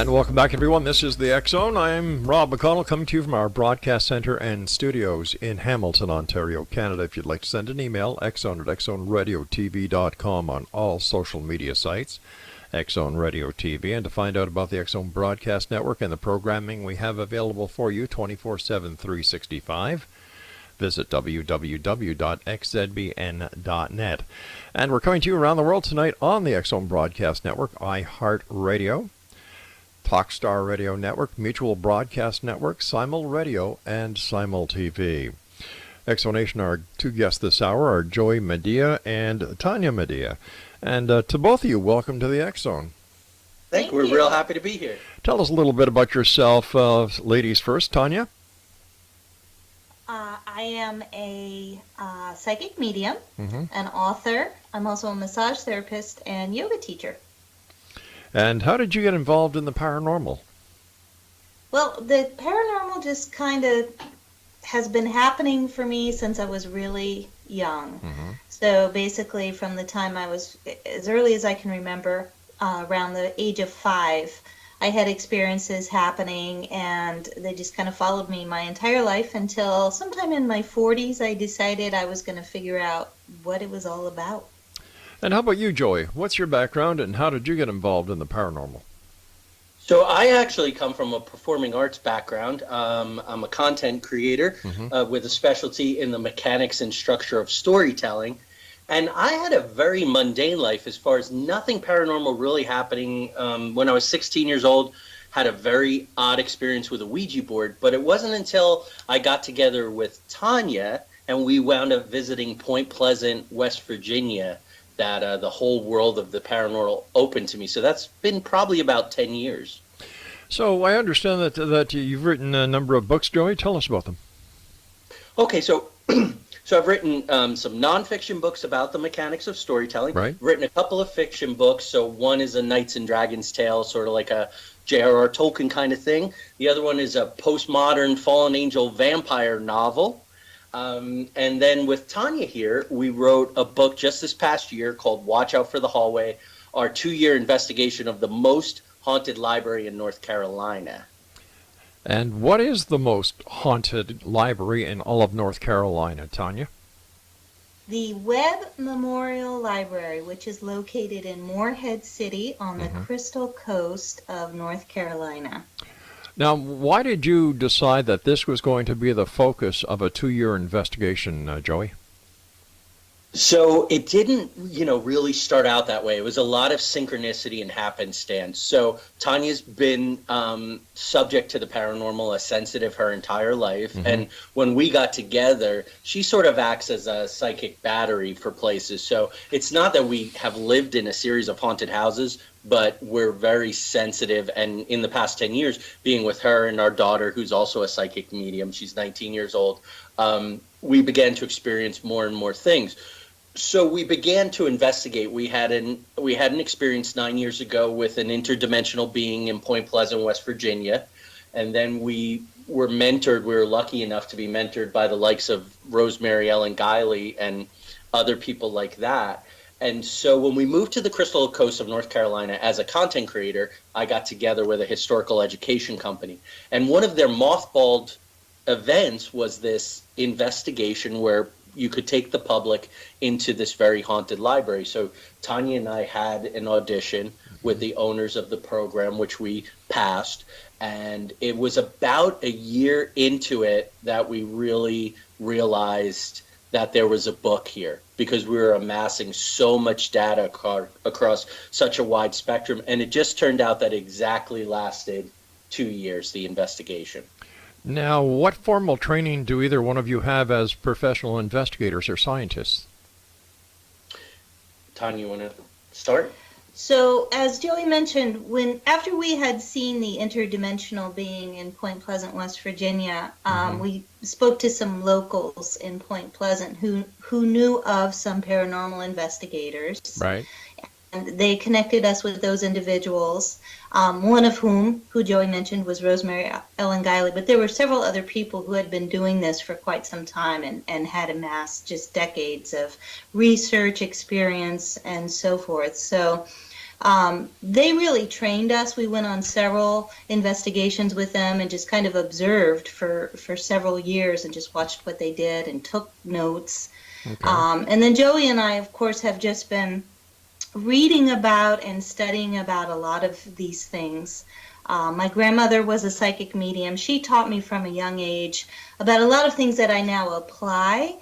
And welcome back, everyone. This is the X Zone. I'm Rob McConnell, coming to you from our broadcast center and studios in Hamilton, Ontario, Canada. If you'd like to send an email, xzone@xzoneradiotv.com on all social media sites, X Zone Radio TV. And to find out about the X Zone Broadcast Network and the programming we have available for you 24/7, 365, visit www.xzbn.net. And we're coming to you around the world tonight on the X Zone Broadcast Network, iHeartRadio, Talkstar Radio Network, Mutual Broadcast Network, Simul Radio, and Simul TV. Exonation, our two guests this hour are Josette Madia and Tonya Madia. And to both of you, welcome to the X Zone. Thank you. We're real happy to be here. Tell us a little bit about yourself, ladies first. Tonya? I am a psychic medium, an author. I'm also a massage therapist and yoga teacher. And how did you get involved in the paranormal? Well, the paranormal just kind of has been happening for me since I was really young. So basically from the time I was, as early as I can remember, around the age of 5, I had experiences happening, and they just kind of followed me my entire life until sometime in my 40s I decided I was going to figure out what it was all about. And how about you, Joey? What's your background, and how did you get involved in the paranormal? So I actually come from a performing arts background. I'm a content creator with a specialty in the mechanics and structure of storytelling. And I had a very mundane life as far as nothing paranormal really happening. When I was 16 years old, had a very odd experience with a Ouija board. But it wasn't until I got together with Tanya and we wound up visiting Point Pleasant, West Virginia, that the whole world of the paranormal opened to me. So that's been probably about 10 years. So I understand that you've written a number of books, Joey. Tell us about them. Okay, so I've written some nonfiction books about the mechanics of storytelling. Right. I've written a couple of fiction books. So one is a Knights and Dragons tale, sort of like a J.R.R. Tolkien kind of thing. The other one is a postmodern fallen angel vampire novel. And then with Tanya here, we wrote a book just this past year called Watch Out for the Hallway, our 2-year investigation of the most haunted library in North Carolina. And what is the most haunted library in all of North Carolina, Tanya? The Webb Memorial Library, which is located in Morehead City on the Crystal Coast of North Carolina. Now, why did you decide that this was going to be the focus of a 2-year investigation, Joey? So it didn't, really start out that way. It was a lot of synchronicity and happenstance. So Tanya's been subject to the paranormal, as sensitive her entire life. And when we got together, she sort of acts as a psychic battery for places. So it's not that we have lived in a series of haunted houses, but we're very sensitive. And in the past 10 years, being with her and our daughter, who's also a psychic medium, she's 19 years old, we began to experience more and more things. So we began to investigate. We had an experience 9 years ago with an interdimensional being in Point Pleasant, West Virginia. And then we were mentored. We were lucky enough to be mentored by the likes of Rosemary Ellen Guiley and other people like that. And so when we moved to the Crystal Coast of North Carolina as a content creator, I got together with a historical education company. And one of their mothballed events was this investigation where you could take the public into this very haunted library. So Tanya and I had an audition with the owners of the program, which we passed. And it was about a year into it that we really realized that there was a book here, because we were amassing so much data across such a wide spectrum. And it just turned out that exactly lasted 2 years, the investigation. Now, what formal training do either one of you have as professional investigators or scientists? Tanya, you want to start? So, as Joey mentioned, after we had seen the interdimensional being in Point Pleasant, West Virginia, we spoke to some locals in Point Pleasant who knew of some paranormal investigators. Right. And they connected us with those individuals, one of whom, who Joey mentioned, was Rosemary Ellen Guiley. But there were several other people who had been doing this for quite some time and had amassed just decades of research experience and so forth. So They really trained us. We went on several investigations with them and just kind of observed for several years and just watched what they did and took notes. Okay. And then Joey and I, of course, have just been reading about and studying about a lot of these things. My grandmother was a psychic medium. She taught me from a young age about a lot of things that I now apply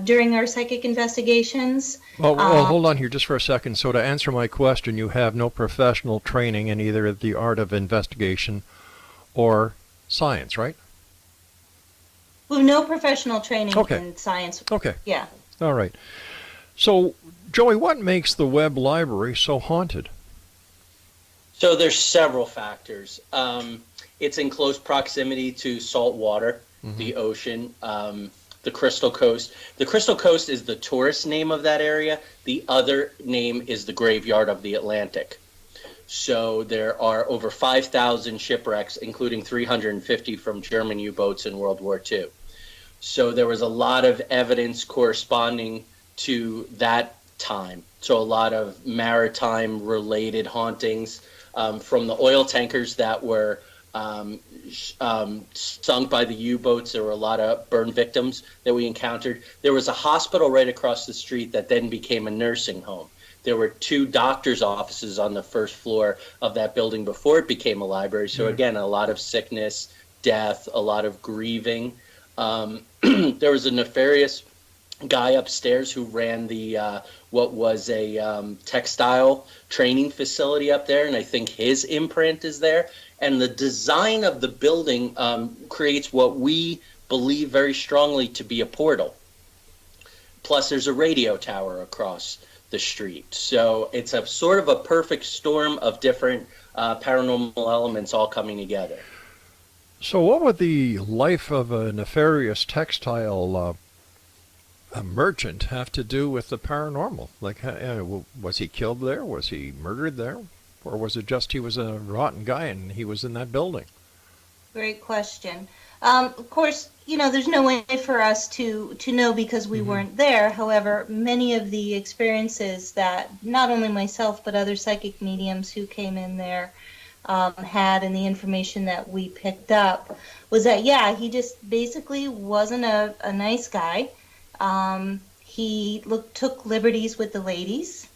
during our psychic investigations. Well, hold on here just for a second. So to answer my question, you have no professional training in either the art of investigation or science, right? We have no professional training Okay. in science. Okay. Yeah. All right. So, Joey, what makes the Webb Library so haunted? So there's several factors. It's in close proximity to salt water, the ocean, the Crystal Coast. The Crystal Coast is the tourist name of that area. The other name is the graveyard of the Atlantic. So there are over 5,000 shipwrecks, including 350 from German U-boats in World War II. So there was a lot of evidence corresponding to that time. So a lot of maritime-related hauntings from the oil tankers that were sunk by the U-boats. There were a lot of burn victims that we encountered. There was a hospital right across the street that then became a nursing home. There were 2 doctors' offices on the first floor of that building before it became a library. So again, a lot of sickness, death, a lot of grieving. There was a nefarious guy upstairs who ran the what was a textile training facility up there, and I think his imprint is there. And the design of the building creates what we believe very strongly to be a portal. Plus, there's a radio tower across the street. So it's a sort of a perfect storm of different paranormal elements all coming together. So what would the life of a nefarious textile merchant have to do with the paranormal? Like, was he killed there? Was he murdered there? Or was it just he was a rotten guy and he was in that building? Great question. Of course, there's no way for us to know because we weren't there. However, many of the experiences that not only myself but other psychic mediums who came in there had, and the information that we picked up was that, he just basically wasn't a nice guy. He took liberties with the ladies.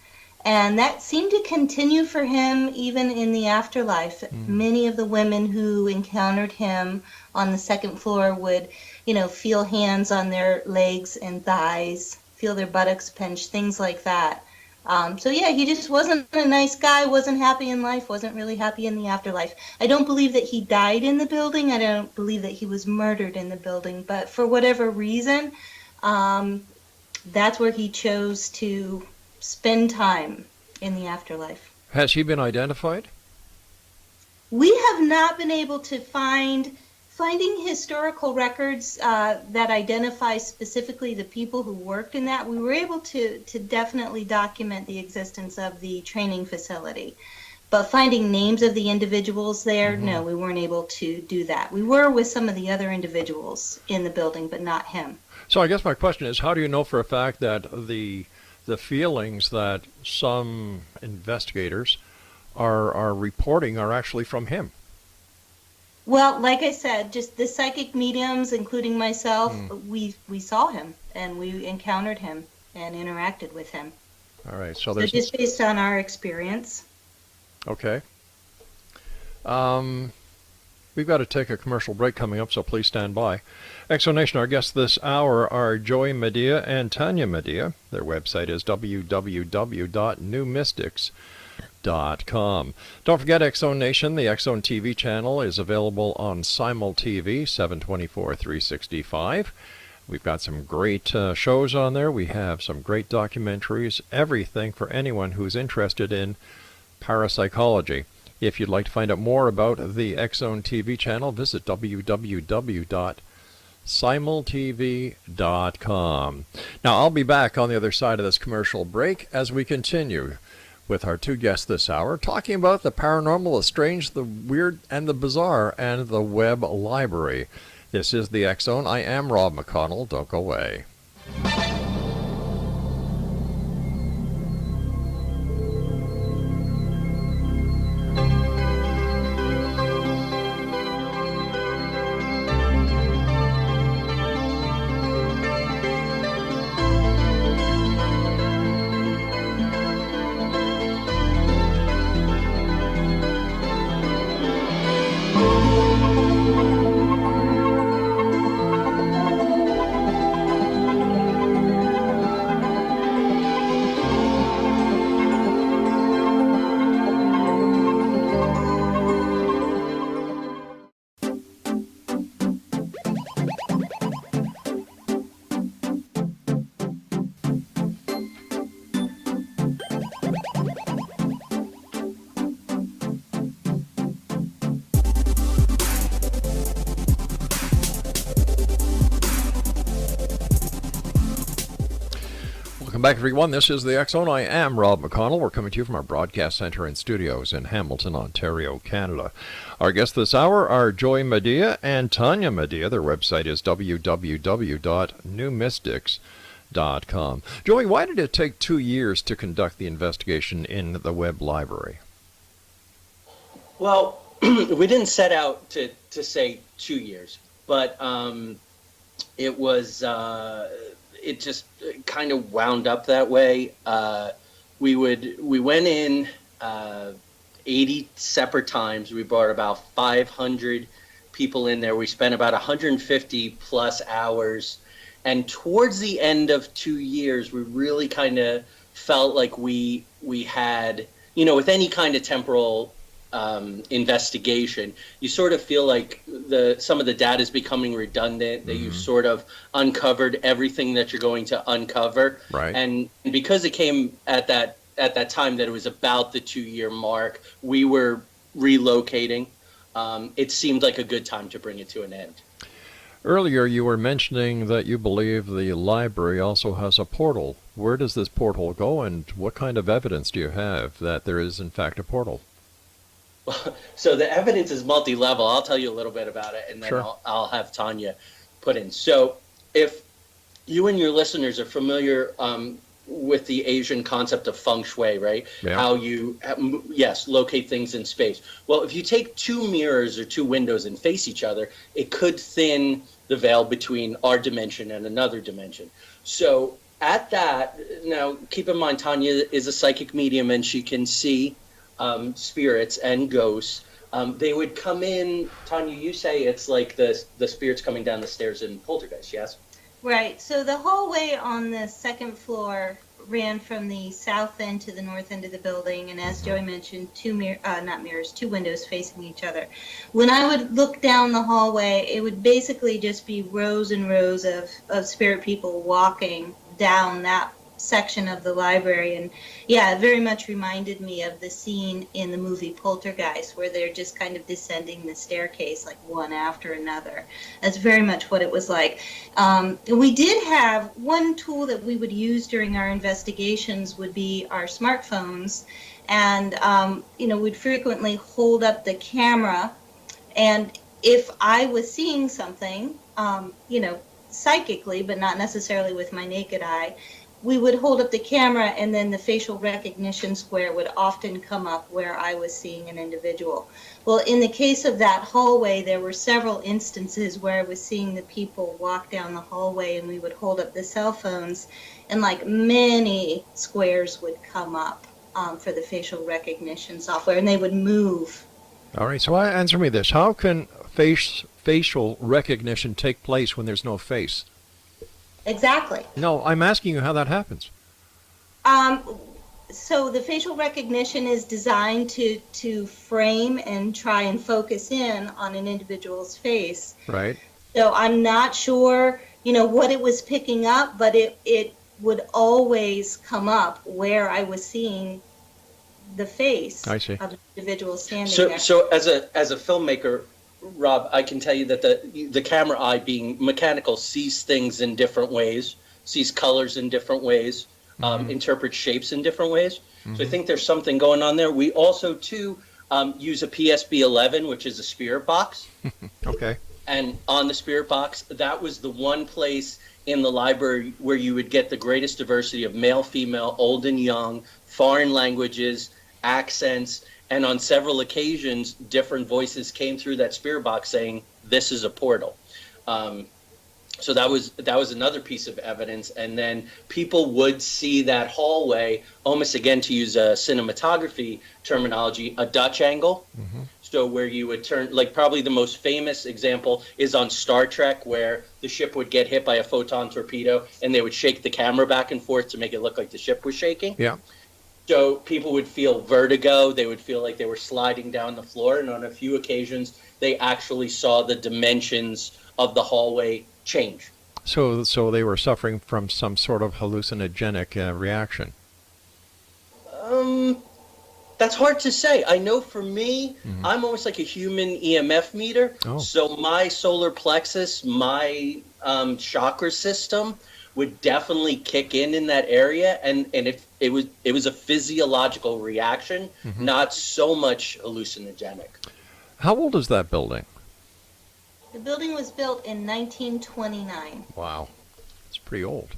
And that seemed to continue for him even in the afterlife. Many of the women who encountered him on the second floor would, feel hands on their legs and thighs, feel their buttocks pinched, things like that. He just wasn't a nice guy, wasn't happy in life, wasn't really happy in the afterlife. I don't believe that he died in the building. I don't believe that he was murdered in the building. But for whatever reason, that's where he chose to spend time in the afterlife. Has he been identified? We have not been able to finding historical records that identify specifically the people who worked in that. We were able to definitely document the existence of the training facility. But finding names of the individuals there, no, we weren't able to do that. We were with some of the other individuals in the building, but not him. So I guess my question is, how do you know for a fact that the feelings that some investigators are reporting are actually from him? Well, like I said, just the psychic mediums, including myself, we saw him and we encountered him and interacted with him. All right, so there's just based on our experience. Okay. We've got to take a commercial break coming up, so please stand by. Exonation, our guests this hour are Joy Madia and Tanya Madia. Their website is www.newmystics.com. Don't forget Exonation, the Exone TV channel, is available on Simul TV, 7/24/365. We've got some great shows on there. We have some great documentaries, everything for anyone who's interested in parapsychology. If you'd like to find out more about the Exone TV channel, visit www.simultv.com. Now, I'll be back on the other side of this commercial break as we continue with our 2 guests this hour, talking about the paranormal, the strange, the weird, and the bizarre, and the Webb Library. This is the Exone. I am Rob McConnell. Don't go away. Welcome back, everyone. This is the X Zone. I am Rob McConnell. We're coming to you from our broadcast center and studios in Hamilton, Ontario, Canada. Our guests this hour are Joy Madia and Tonya Madia. Their website is www.newmystics.com. Joy, why did it take 2 years to conduct the investigation in the Webb Library? Well, we didn't set out to say 2 years, but it was it just kind of wound up that way. We went in 80 separate times. We brought about 500 people in there. We spent about 150 plus hours, and towards the end of 2 years, we really kind of felt like we had, with any kind of temporal investigation, you sort of feel like some of the data is becoming redundant, that you've sort of uncovered everything that you're going to uncover. Right. And because it came at that time that it was about the 2 year mark, we were relocating. It seemed like a good time to bring it to an end. Earlier, you were mentioning that you believe the library also has a portal. Where does this portal go, and what kind of evidence do you have that there is, in fact, a portal? So the evidence is multi-level. I'll tell you a little bit about it, and then Sure. I'll have Tanya put in. So if you and your listeners are familiar with the Asian concept of feng shui, right? Yeah. How you, locate things in space. Well, if you take two mirrors or two windows and face each other, it could thin the veil between our dimension and another dimension. So at that, now keep in mind, Tanya is a psychic medium, and she can see spirits and ghosts. They would come in. Tanya, you say it's like the spirits coming down the stairs in Poltergeist, yes? Right. So the hallway on the second floor ran from the south end to the north end of the building, and as Joey mentioned, two windows facing each other. When I would look down the hallway, it would basically just be rows and rows of spirit people walking down that section of the library. And yeah, it very much reminded me of the scene in the movie Poltergeist, where they're just kind of descending the staircase like one after another. That's very much what it was like. We did have one tool that we would use during our investigations would be our smartphones, and we'd frequently hold up the camera, and if I was seeing something psychically, but not necessarily with my naked eye, we would hold up the camera, and then the facial recognition square would often come up where I was seeing an individual. Well, in the case of that hallway, there were several instances where I was seeing the people walk down the hallway, and we would hold up the cell phones, and like many squares would come up for the facial recognition software, and they would move. All right, so answer me this. How can facial recognition take place when there's no face? Exactly. No, I'm asking you how that happens. So the facial recognition is designed to frame and try and focus in on an individual's face. Right. So I'm not sure, what it was picking up, but it would always come up where I was seeing the face I see. of an individual standing there. So as a filmmaker, Rob, I can tell you that the camera eye, being mechanical, sees things in different ways, sees colors in different ways, interprets shapes in different ways. So I think there's something going on there. We also, too, use a PSB-11, which is a spirit box. Okay. And on the spirit box, that was the one place in the library where you would get the greatest diversity of male, female, old and young, foreign languages, accents. And on several occasions, different voices came through that spirit box saying, "This is a portal." So that was another piece of evidence. And then people would see that hallway, almost, again, to use a cinematography terminology, a Dutch angle. So where you would turn, like probably the most famous example is on Star Trek, where the ship would get hit by a photon torpedo, and they would shake the camera back and forth to make it look like the ship was shaking. Yeah. So people would feel vertigo. They would feel like they were sliding down the floor. And on a few occasions, they actually saw the dimensions of the hallway change. So they were suffering from some sort of hallucinogenic reaction. That's hard to say. I know for me, I'm almost like a human EMF meter. Oh. So my solar plexus, my chakra system would definitely kick in that area, and it was a physiological reaction, not so much hallucinogenic. How old is that building? The building was built in 1929. Wow, it's pretty old.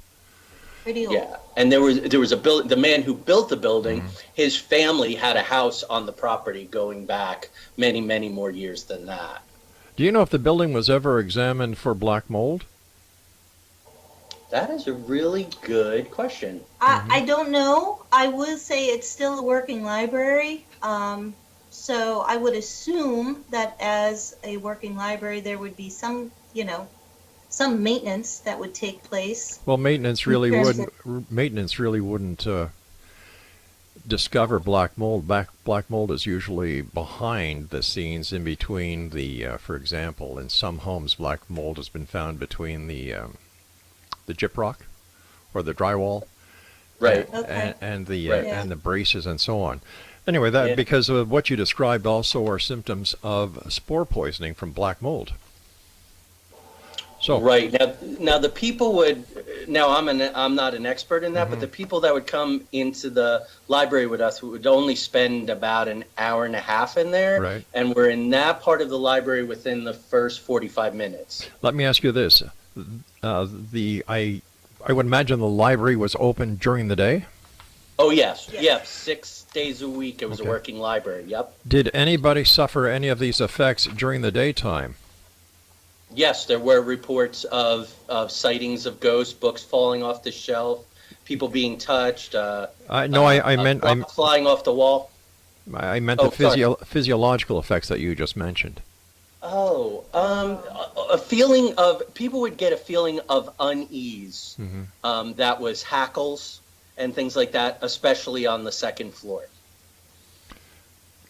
Pretty old. Yeah, and there was the man who built the building, his family had a house on the property going back many, many more years than that. Do you know if the building was ever examined for black mold? That is a really good question. I don't know. I would say it's still a working library. So I would assume that as a working library, there would be some, some maintenance that would take place. Well, maintenance really wouldn't discover black mold. Black mold is usually behind the scenes, in between for example, in some homes, black mold has been found between the gyprock or the drywall, right? And the braces and so on. Anyway, because of what you described, also are symptoms of spore poisoning from black mold. So right now the people would. Now I'm not an expert in that, but the people that would come into the library with us would only spend about an hour and a half in there, right. And we're in that part of the library within the first 45 minutes. Let me ask you this: I would imagine the library was open during the day. Oh yes. Yep. 6 days a week. It was a working library. Yep. Did anybody suffer any of these effects during the daytime? Yes, there were reports of sightings of ghosts, books falling off the shelf, people being touched. I meant flying off the wall. I meant the physiological effects that you just mentioned. Oh, a feeling of people would get a feeling of unease. That was hackles and things like that, especially on the second floor.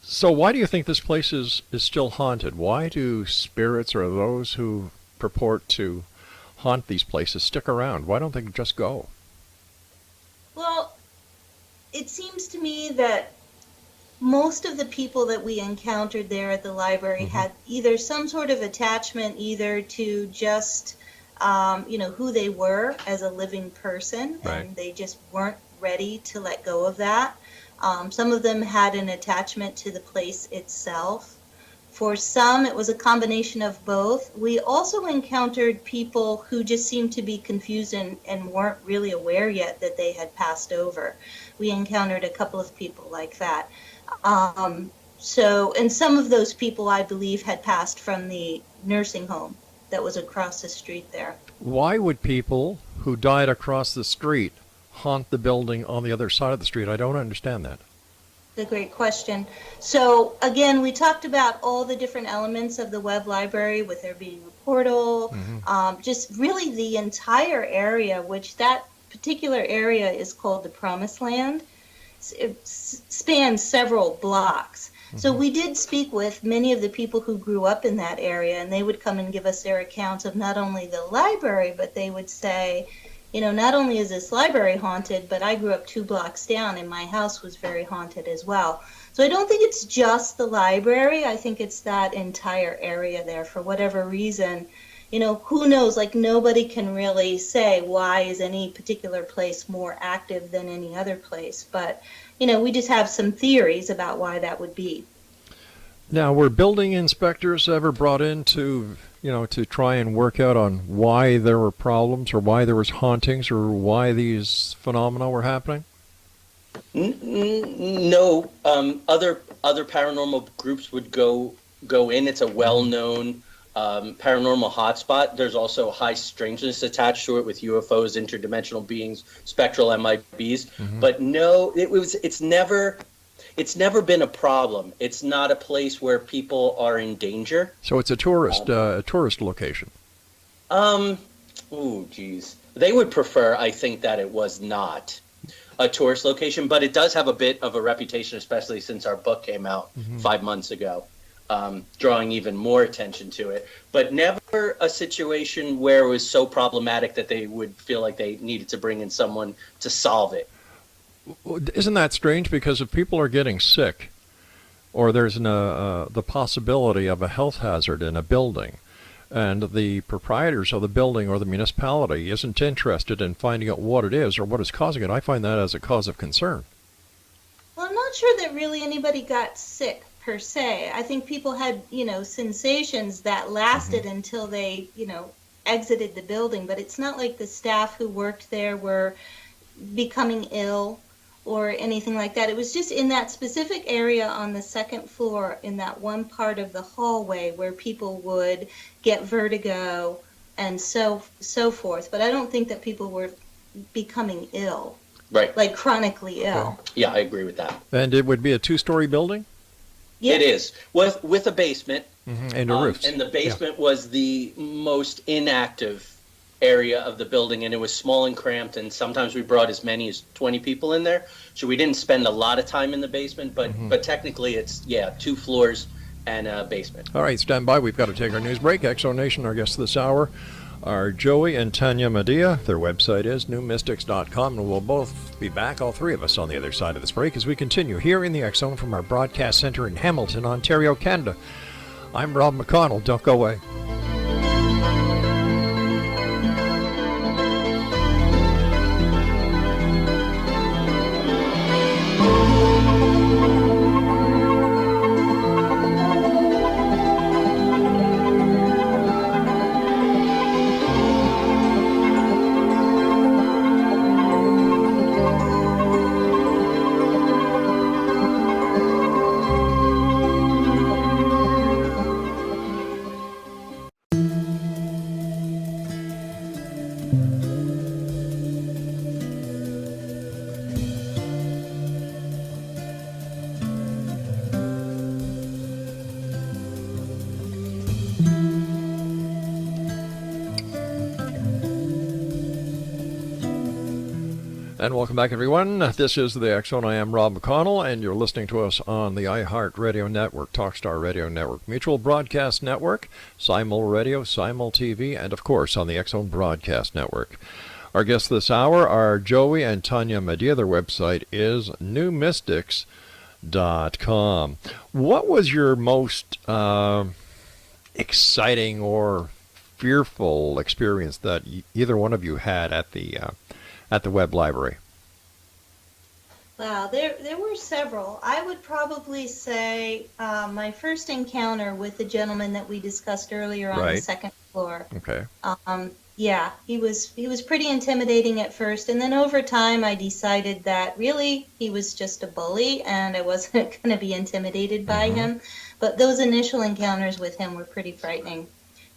So why do you think this place is still haunted? Why do spirits or those who purport to haunt these places stick around? Why don't they just go? Well, it seems to me that most of the people that we encountered there at the library had either some sort of attachment either to just, who they were as a living person, right. And they just weren't ready to let go of that. Some of them had an attachment to the place itself. For some, it was a combination of both. We also encountered people who just seemed to be confused and weren't really aware yet that they had passed over. We encountered a couple of people like that. And some of those people, I believe, had passed from the nursing home that was across the street there. Why would people who died across the street haunt the building on the other side of the street? I don't understand that. It's a great question. So again, we talked about all the different elements of the Webb Library, with there being a portal, just really the entire area, which that particular area is called the Promised Land. It spans several blocks. So we did speak with many of the people who grew up in that area, and they would come and give us their accounts of not only the library, but they would say, not only is this library haunted, but I grew up 2 blocks down and my house was very haunted as well. So I don't think it's just the library. I think it's that entire area there for whatever reason. Who knows? Like, nobody can really say why is any particular place more active than any other place. But, we just have some theories about why that would be. Now, were building inspectors ever brought in to try and work out on why there were problems or why there was hauntings or why these phenomena were happening? No. Other paranormal groups would go in. It's a well-known paranormal hotspot. There's also high strangeness attached to it with UFOs, interdimensional beings, spectral MIBs. But no, it's never been a problem. It's not a place where people are in danger. So it's a tourist location. They would prefer, I think, that it was not a tourist location, but it does have a bit of a reputation, especially since our book came out 5 months ago, drawing even more attention to it. But never a situation where it was so problematic that they would feel like they needed to bring in someone to solve it. Isn't that strange? Because if people are getting sick, or there's the possibility of a health hazard in a building, and the proprietors of the building or the municipality isn't interested in finding out what it is or what is causing it, I find that as a cause of concern. Well, I'm not sure that really anybody got sick per se. I think people had, sensations that lasted until they, exited the building, but it's not like the staff who worked there were becoming ill or anything like that. It was just in that specific area on the second floor, in that one part of the hallway where people would get vertigo and so forth. But I don't think that people were becoming ill. Right. Like chronically ill. Yeah, I agree with that. And it would be a two-story building? Yeah. It is, with a basement. And a roof. And the basement was the most inactive area of the building, and it was small and cramped, and sometimes we brought as many as 20 people in there. So we didn't spend a lot of time in the basement, but technically it's, 2 floors and a basement. All right, stand by. We've got to take our news break. Exo Nation, our guests this hour are Joey and Tonya Madia. Their website is newmystics.com, and we'll both be back, all three of us, on the other side of this break as we continue here in the X Zone from our broadcast center in Hamilton, Ontario, Canada. I'm Rob McConnell. Don't go away. And welcome back, everyone. This is the X Zone. I am Rob McConnell, and you're listening to us on the iHeart Radio Network, Talkstar Radio Network, Mutual Broadcast Network, Simul Radio, Simul TV, and of course on the X Zone Broadcast Network. Our guests this hour are Joey and Tonya Madia. Their website is newmystics.com. What was your most exciting or fearful experience that either one of you had at the Webb Library? Wow, there were several. I would probably say my first encounter with the gentleman that we discussed earlier on the second floor. Okay. Yeah, he was pretty intimidating at first, and then over time I decided that really he was just a bully and I wasn't going to be intimidated by him. But those initial encounters with him were pretty frightening.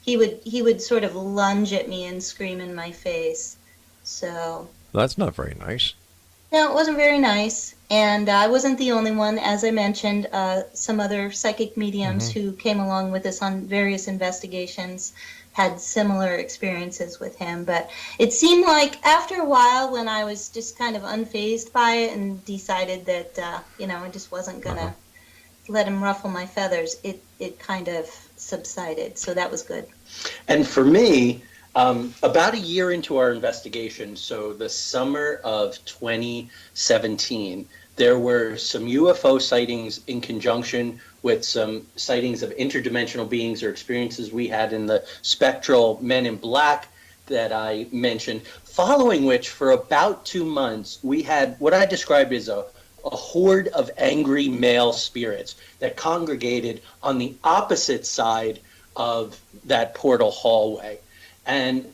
He would sort of lunge at me and scream in my face. So that's not very nice. No, it wasn't very nice. And I wasn't the only one. As I mentioned, some other psychic mediums who came along with us on various investigations had similar experiences with him. But it seemed like after a while, when I was just kind of unfazed by it and decided that, I just wasn't going to let him ruffle my feathers, it kind of subsided. So that was good. And for me, about a year into our investigation, so the summer of 2017, there were some UFO sightings in conjunction with some sightings of interdimensional beings or experiences we had in the spectral men in black that I mentioned, following which for about 2 months, we had what I described as a horde of angry male spirits that congregated on the opposite side of that portal hallway. And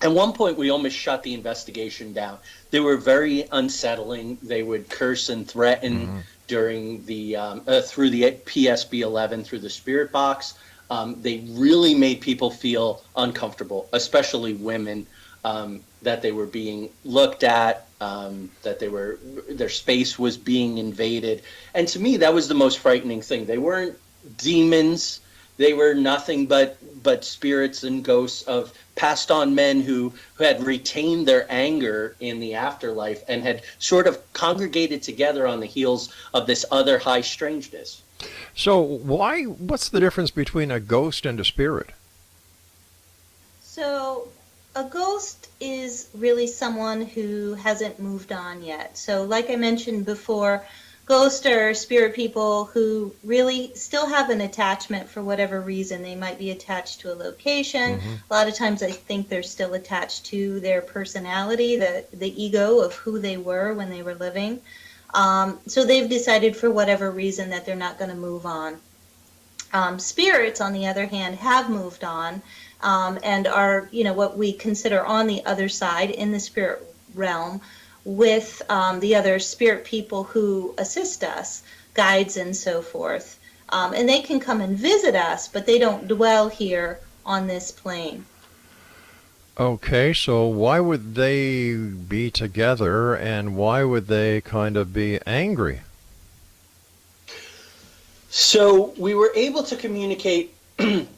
at one point, we almost shut the investigation down. They were very unsettling. They would curse and threaten during the through the PSB-11, through the spirit box. They really made people feel uncomfortable, especially women, that they were being looked at, that their space was being invaded. And to me, that was the most frightening thing. They weren't demons. They were nothing but spirits and ghosts of passed on men who had retained their anger in the afterlife and had sort of congregated together on the heels of this other high strangeness. So what's the difference between a ghost and a spirit? So a ghost is really someone who hasn't moved on yet. So like I mentioned before, ghosts are spirit people who really still have an attachment for whatever reason. They might be attached to a location. A lot of times I think they're still attached to their personality, the ego of who they were when they were living. So they've decided for whatever reason that they're not going to move on. Spirits, on the other hand, have moved on and are, what we consider on the other side in the spirit realm, with the other spirit people who assist us, guides and so forth. And they can come and visit us, but they don't dwell here on this plane. Okay, so why would they be together, and why would they kind of be angry? So we were able to communicate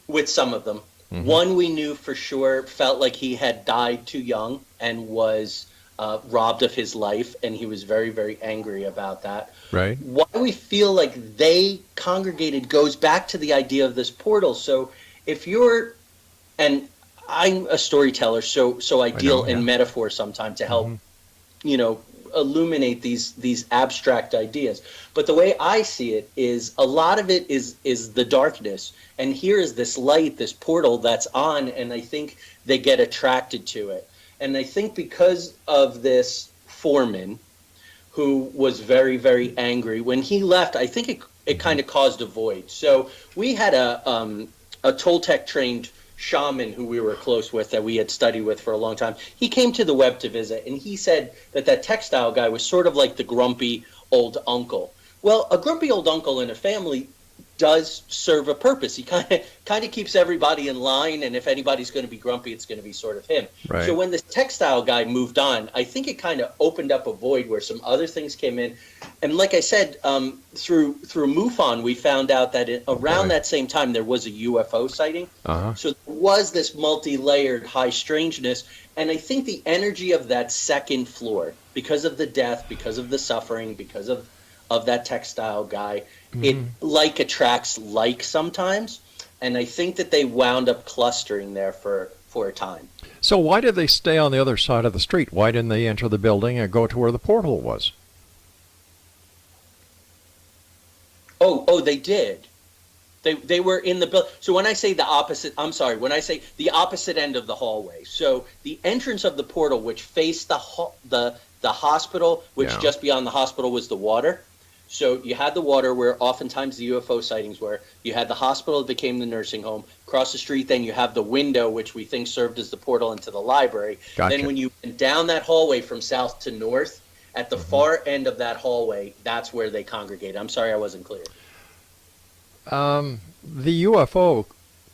with some of them. One we knew for sure felt like he had died too young and was robbed of his life, and he was very, very angry about that. Right. Why we feel like they congregated goes back to the idea of this portal. So if you're, and I'm a storyteller, so I deal in metaphor sometimes to help, illuminate these abstract ideas. But the way I see it is a lot of it is the darkness, and here is this light, this portal that's on, and I think they get attracted to it. And I think because of this foreman who was very, very angry, when he left, I think it kind of caused a void. So we had a Toltec trained shaman who we were close with, that we had studied with for a long time. He came to the Webb to visit, and he said that textile guy was sort of like the grumpy old uncle. Well, a grumpy old uncle in a family does serve a purpose. He kind of keeps everybody in line, and if anybody's going to be grumpy, it's going to be sort of him. Right. So when this textile guy moved on, I think it kind of opened up a void where some other things came in. And like I said, through MUFON, we found out that around that same time there was a UFO sighting. So there was this multi-layered high strangeness, and I think the energy of that second floor, because of the death, because of the suffering, because of that textile guy, it like attracts like sometimes, and I think that they wound up clustering there for a time. So why did they stay on the other side of the street? Why didn't they enter the building and go to where the portal was? Oh, they did. They were in the building. So when I say the opposite, I'm sorry, when I say the opposite end of the hallway. So the entrance of the portal, which faced the hospital, which just beyond the hospital was the water. So you had the water where oftentimes the UFO sightings were. You had the hospital that became the nursing home. Across the street, then you have the window, which we think served as the portal into the library. Gotcha. Then when you went down that hallway from south to north, at the far end of that hallway, that's where they congregated. I'm sorry I wasn't clear. The UFO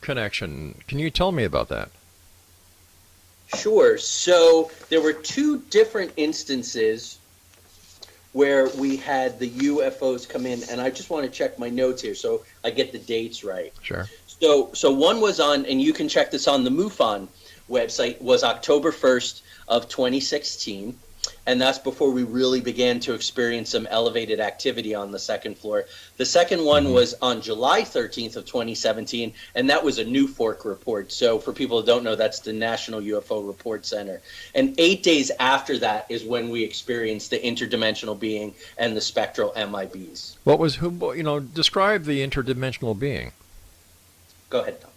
connection, can you tell me about that? Sure. So there were two different instances where we had the UFOs come in, and I just want to check my notes here so I get the dates right. Sure. So one was on, and you can check this on the MUFON website, was October 1st of 2016. And that's before we really began to experience some elevated activity on the second floor. The second one was on July 13th of 2017, and that was a New Fork report. So for people who don't know, that's the National UFO Report Center. And 8 days after that is when we experienced the interdimensional being and the spectral MIBs. Describe the interdimensional being. Go ahead, Tom.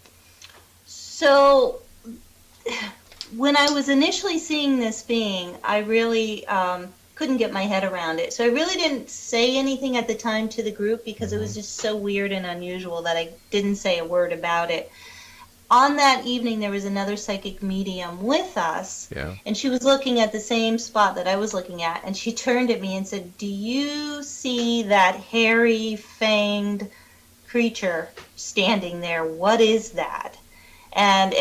So when I was initially seeing this being, I really couldn't get my head around it. So I really didn't say anything at the time to the group because it was just so weird and unusual that I didn't say a word about it. On that evening, there was another psychic medium with us, and she was looking at the same spot that I was looking at, and she turned at me and said, "Do you see that hairy, fanged creature standing there? What is that?" And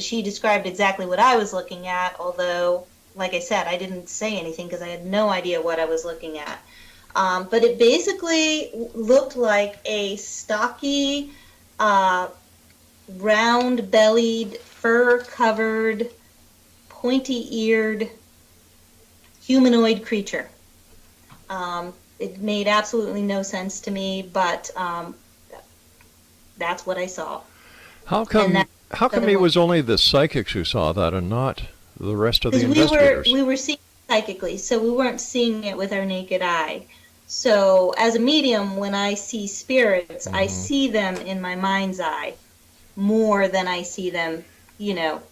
she described exactly what I was looking at, although, like I said, I didn't say anything because I had no idea what I was looking at. But it basically looked like a stocky, round-bellied, fur-covered, pointy-eared humanoid creature. It made absolutely no sense to me, but that's what I saw. How come it was only the psychics who saw that and not the rest of the investigators? We were seeing psychically, so we weren't seeing it with our naked eye. So as a medium, when I see spirits, I see them in my mind's eye more than I see them,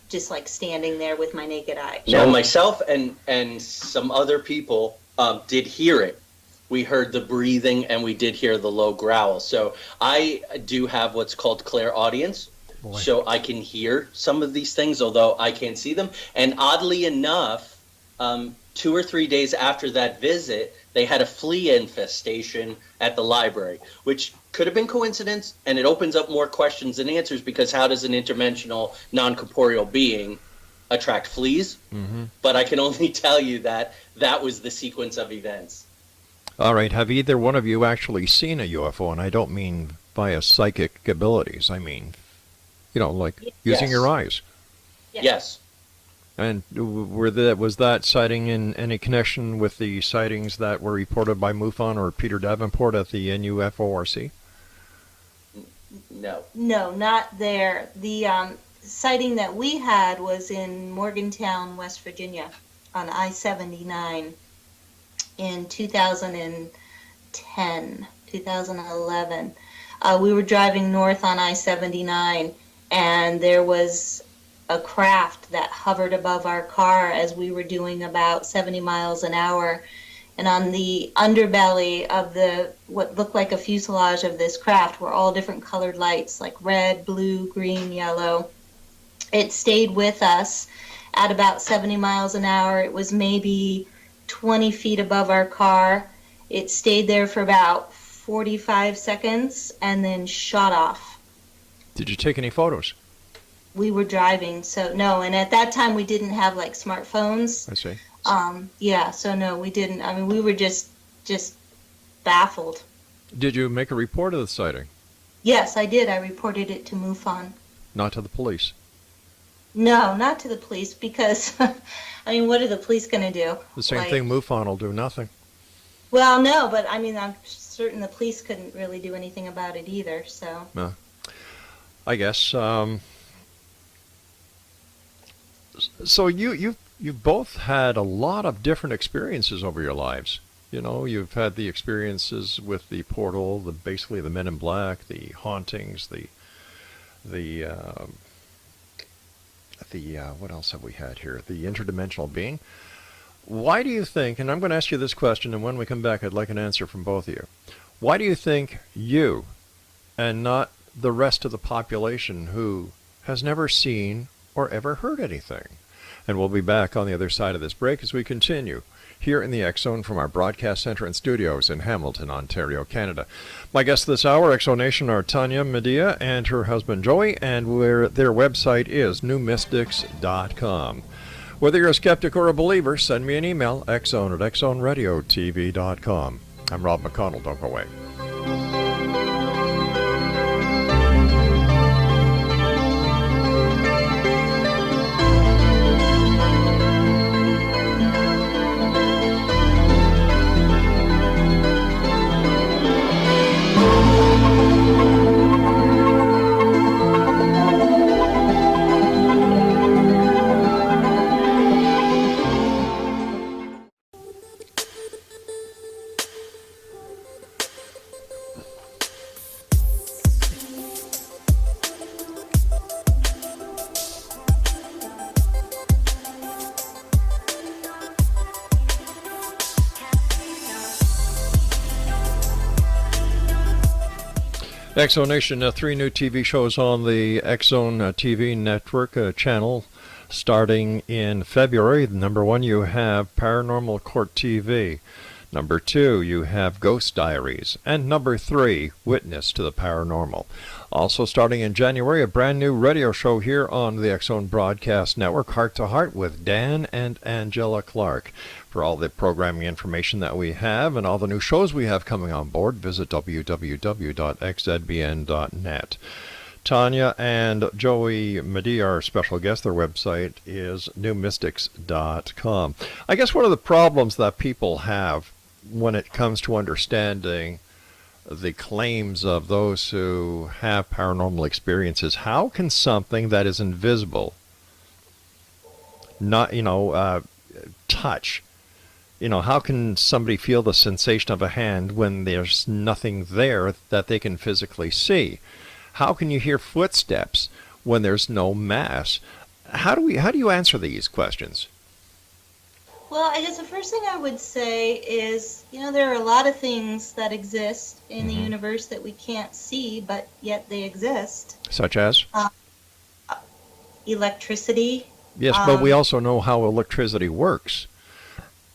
just like standing there with my naked eye. Now, myself and some other people did hear it. We heard the breathing and we did hear the low growl. So I do have what's called clairaudience. Boy. So I can hear some of these things, although I can't see them. And oddly enough, 2 or 3 days after that visit, they had a flea infestation at the library, which could have been coincidence, and it opens up more questions than answers, because how does an interdimensional, non-corporeal being attract fleas? But I can only tell you that that was the sequence of events. All right. Have either one of you actually seen a UFO? And I don't mean via psychic abilities. I mean, like using your eyes. Yes. And was that sighting in any connection with the sightings that were reported by MUFON or Peter Davenport at the NUFORC? No. No, not there. The sighting that we had was in Morgantown, West Virginia, on I-79 in 2010, 2011. We were driving north on I-79, and there was a craft that hovered above our car as we were doing about 70 miles an hour. And on the underbelly of what looked like a fuselage of this craft were all different colored lights, like red, blue, green, yellow. It stayed with us at about 70 miles an hour. It was maybe 20 feet above our car. It stayed there for about 45 seconds and then shot off. Did you take any photos? We were driving, so no. And at that time, we didn't have like smartphones. I see. Yeah, so no, we didn't. I mean, we were just baffled. Did you make a report of the sighting? Yes, I did. I reported it to MUFON. Not to the police? No, not to the police, because, I mean, what are the police going to do? The same thing, MUFON will do nothing. Well, no, but I mean, I'm certain the police couldn't really do anything about it either, so. No. I guess. So you've both had a lot of different experiences over your lives. You've had the experiences with the portal, basically the Men in Black, the hauntings, the what else have we had here? The interdimensional being. Why do you think, and I'm going to ask you this question, and when we come back, I'd like an answer from both of you. Why do you think you, and not the rest of the population who has never seen or ever heard anything? And we'll be back on the other side of this break as we continue here in the X Zone from our broadcast center and studios in Hamilton, Ontario, Canada. My guests this hour, X Zone Nation, are Tonya Madia and her husband Joey, and their website is newmystics.com. Whether you're a skeptic or a believer, send me an email, xzone@xzoneradiotv.com. I'm Rob McConnell. Don't go away. X Zone Nation, 3 new TV shows on the X Zone TV network channel starting in February. Number 1, you have Paranormal Court TV. Number 2, you have Ghost Diaries. And number 3, Witness to the Paranormal. Also starting in January, a brand new radio show here on the X Zone Broadcast Network, Heart to Heart with Dan and Angela Clark. For all the programming information that we have and all the new shows we have coming on board, visit www.xzbn.net. Tanya and Joey Madia, our special guest, their website is newmystics.com. I guess one of the problems that people have when it comes to understanding the claims of those who have paranormal experiences, how can something that is invisible not, touch, how can somebody feel the sensation of a hand when there's nothing there that they can physically see? How can you hear footsteps when there's no mass? How do you answer these questions? Well, I guess the first thing I would say is, there are a lot of things that exist in the universe that we can't see, but yet they exist. Such as? Electricity. Yes, but we also know how electricity works.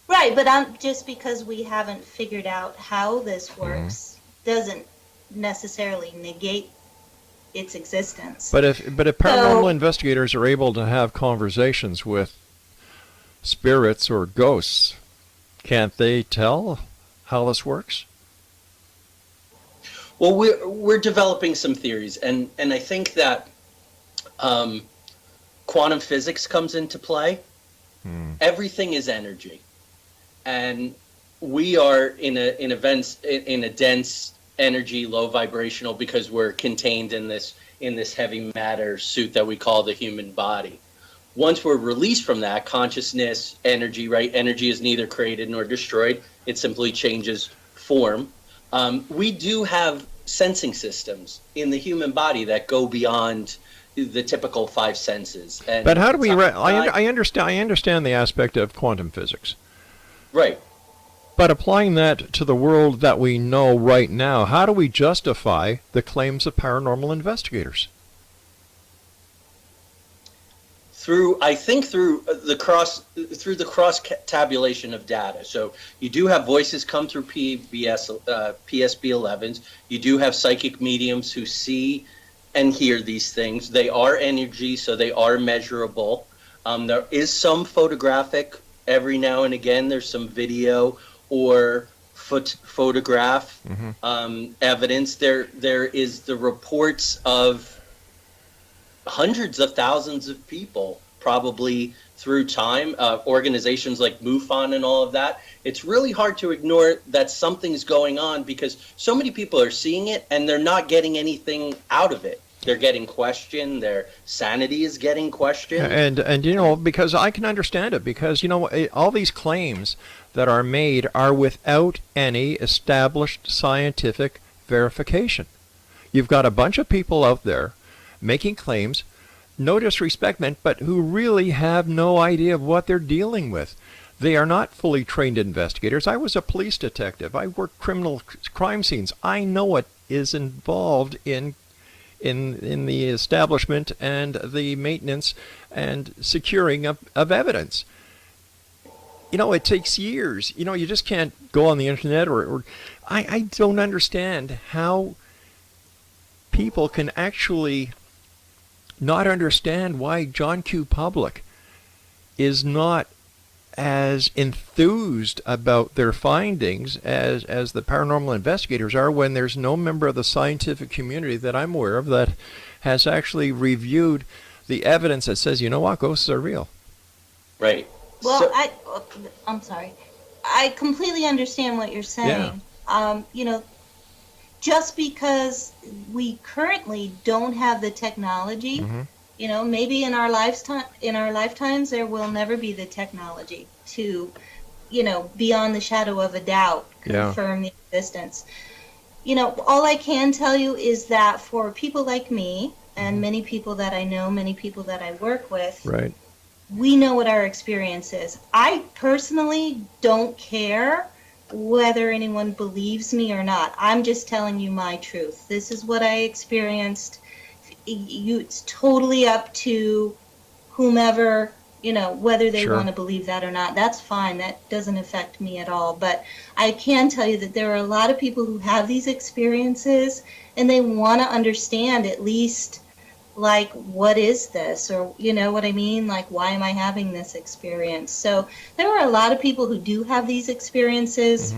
Right, but just because we haven't figured out how this works doesn't necessarily negate its existence. But if paranormal investigators are able to have conversations with spirits or ghosts, can't they tell how this works? Well, we're developing some theories, and I think that quantum physics comes into play. Everything is energy, and we are in a dense energy, low vibrational, because we're contained in this heavy matter suit that we call the human body. Once we're released from that, consciousness, energy, right? Energy is neither created nor destroyed. It simply changes form. We do have sensing systems in the human body that go beyond the typical five senses. And but how do we? I understand the aspect of quantum physics. Right. But applying that to the world that we know right now, how do we justify the claims of paranormal investigators? Through the cross tabulation of data. So you do have voices come through PSB-11s. You do have psychic mediums who see and hear these things. They are energy, so they are measurable. There is some photographic every now and again. There's some video or photograph evidence. There is the reports of hundreds of thousands of people, probably through time, organizations like MUFON and all of that. It's really hard to ignore that something's going on because so many people are seeing it and they're not getting anything out of it. They're getting questioned. Their sanity is getting questioned. And because I can understand it, because all these claims that are made are without any established scientific verification. You've got a bunch of people out there making claims, no disrespect meant, but who really have no idea of what they're dealing with. They are not fully trained investigators. I was a police detective. I worked criminal crime scenes. I know what is involved in the establishment and the maintenance and securing of evidence. It takes years. You just can't go on the internet or I don't understand how people can actually not understand why John Q. Public is not as enthused about their findings as the paranormal investigators are, when there's no member of the scientific community that I'm aware of that has actually reviewed the evidence that says, ghosts are real. Right. Well, I'm sorry. I completely understand what you're saying. Yeah. Just because we currently don't have the technology, maybe in our lifetimes there will never be the technology to, beyond the shadow of a doubt, confirm the existence. All I can tell you is that for people like me and many people that I know, many people that I work with, right, we know what our experience is. I personally don't care whether anyone believes me or not. I'm just telling you my truth. This is what I experienced. It's totally up to whomever, whether they want to believe that or not. That's fine. That doesn't affect me at all. But I can tell you that there are a lot of people who have these experiences and they want to understand at least, like, what is this? Or, what I mean? Like, why am I having this experience? So there are a lot of people who do have these experiences.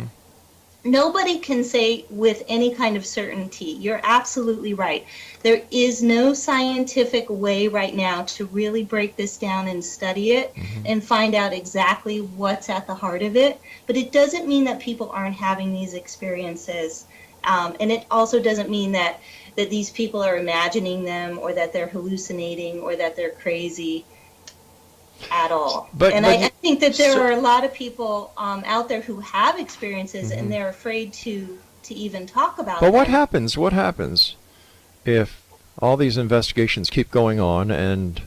Nobody can say with any kind of certainty. You're absolutely right. There is no scientific way right now to really break this down and study it and find out exactly what's at the heart of it. But it doesn't mean that people aren't having these experiences. And it also doesn't mean that these people are imagining them or that they're hallucinating or that they're crazy. at all. But I think that there are a lot of people out there who have experiences, and they're afraid to even talk about it. But what happens? What happens if all these investigations keep going on and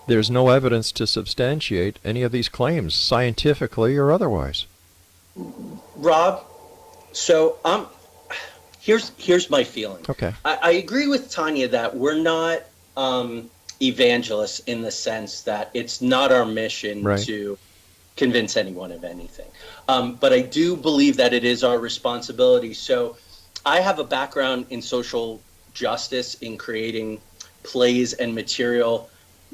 there's no evidence to substantiate any of these claims, scientifically or otherwise? Rob, so here's my feeling. Okay. I agree with Tanya that we're not evangelists in the sense that it's not our mission to convince anyone of anything. But I do believe that it is our responsibility. So I have a background in social justice, in creating plays and material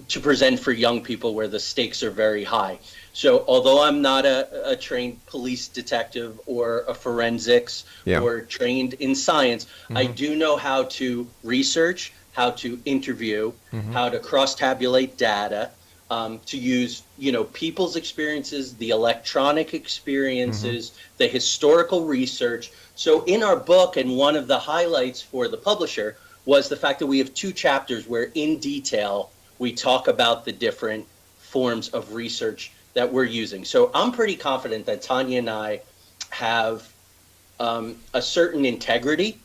to present for young people where the stakes are very high. So although I'm not a trained police detective or a forensics or trained in science, I do know how to research, how to interview, how to cross-tabulate data, to use, people's experiences, the electronic experiences, the historical research. So in our book, and one of the highlights for the publisher was the fact that we have 2 chapters where in detail we talk about the different forms of research that we're using. So I'm pretty confident that Tanya and I have a certain integrity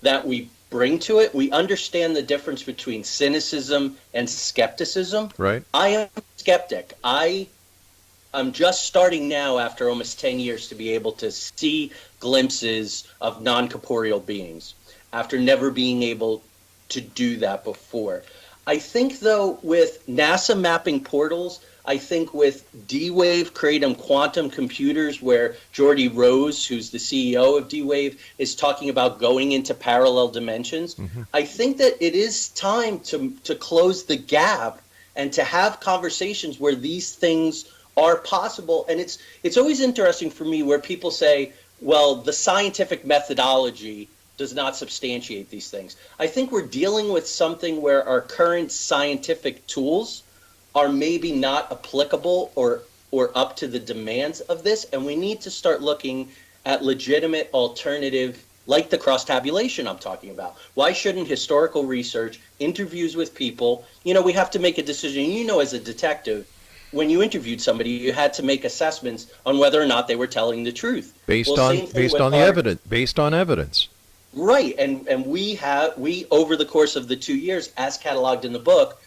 that we bring to it. We understand the difference between cynicism and skepticism. Right. I am a skeptic. I'm just starting now, after almost 10 years, to be able to see glimpses of non-corporeal beings, after never being able to do that before. I think, though, with NASA mapping portals, I think with D-Wave Kratom quantum computers, where Jordy Rose, who's the CEO of D-Wave, is talking about going into parallel dimensions, I think that it is time to close the gap and to have conversations where these things are possible. And it's always interesting for me where people say, well, the scientific methodology does not substantiate these things. I think we're dealing with something where our current scientific tools are maybe not applicable or up to the demands of this, and we need to start looking at legitimate alternative, like the cross-tabulation I'm talking about. Why shouldn't historical research, interviews with people, we have to make a decision. As a detective, when you interviewed somebody, you had to make assessments on whether or not they were telling the truth. Based on evidence. Right, and we over the course of the 2 years, as cataloged in the book,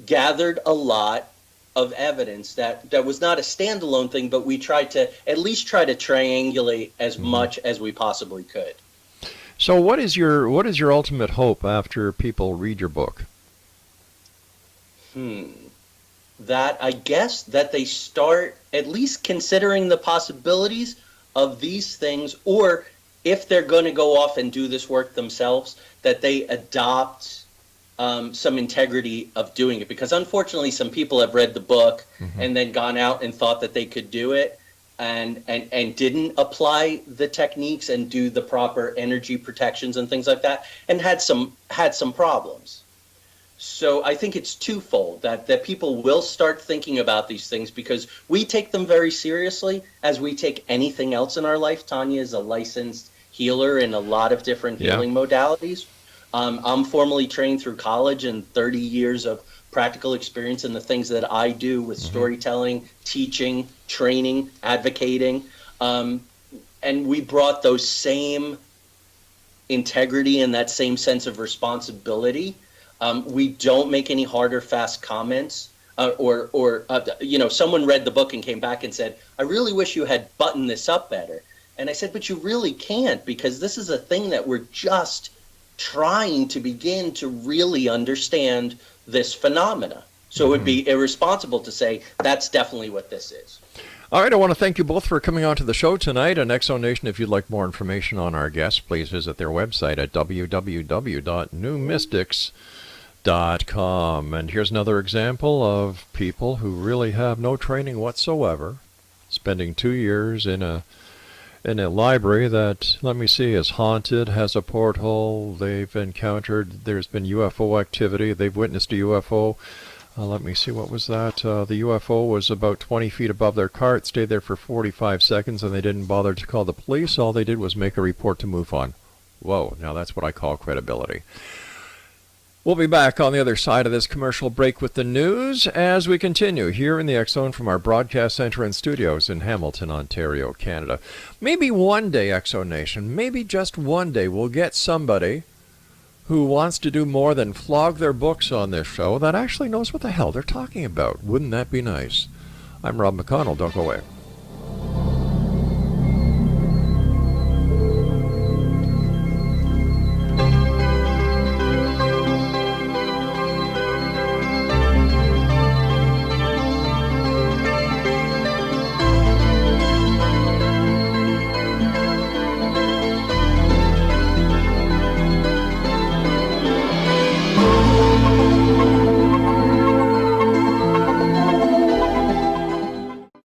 gathered a lot of evidence that was not a standalone thing, but we tried to at least try to triangulate as much as we possibly could. So what is your ultimate hope after people read your book? That I guess that they start at least considering the possibilities of these things, or if they're going to go off and do this work themselves, that they adopt some integrity of doing it. Because unfortunately, some people have read the book and then gone out and thought that they could do it and didn't apply the techniques and do the proper energy protections and things like that, and had some problems. So I think it's twofold, that people will start thinking about these things, because we take them very seriously, as we take anything else in our life. Tanya is a licensed healer in a lot of different healing modalities. I'm formally trained through college and 30 years of practical experience in the things that I do with storytelling, teaching, training, advocating. And we brought those same integrity and that same sense of responsibility. We don't make any hard or fast comments. Someone read the book and came back and said, I really wish you had buttoned this up better. And I said, but you really can't, because this is a thing that we're just trying to begin to really understand this phenomena. So it would be irresponsible to say that's definitely what this is. All right, I want to thank you both for coming on to the show tonight. And Exonation, if you'd like more information on our guests, please visit their website at www.newmystics.com. And here's another example of people who really have no training whatsoever, spending 2 years in a library that, let me see, is haunted, has a porthole. They've encountered, there's been UFO activity. They've witnessed a UFO. Let me see, what was that? The UFO was about 20 feet above their car. It stayed there for 45 seconds, and they didn't bother to call the police. All they did was make a report to move on. Whoa, now that's what I call credibility. We'll be back on the other side of this commercial break with the news as we continue here in the X Zone from our broadcast center and studios in Hamilton, Ontario, Canada. Maybe one day, X Zone Nation, maybe just one day, we'll get somebody who wants to do more than flog their books on this show that actually knows what the hell they're talking about. Wouldn't that be nice? I'm Rob McConnell. Don't go away.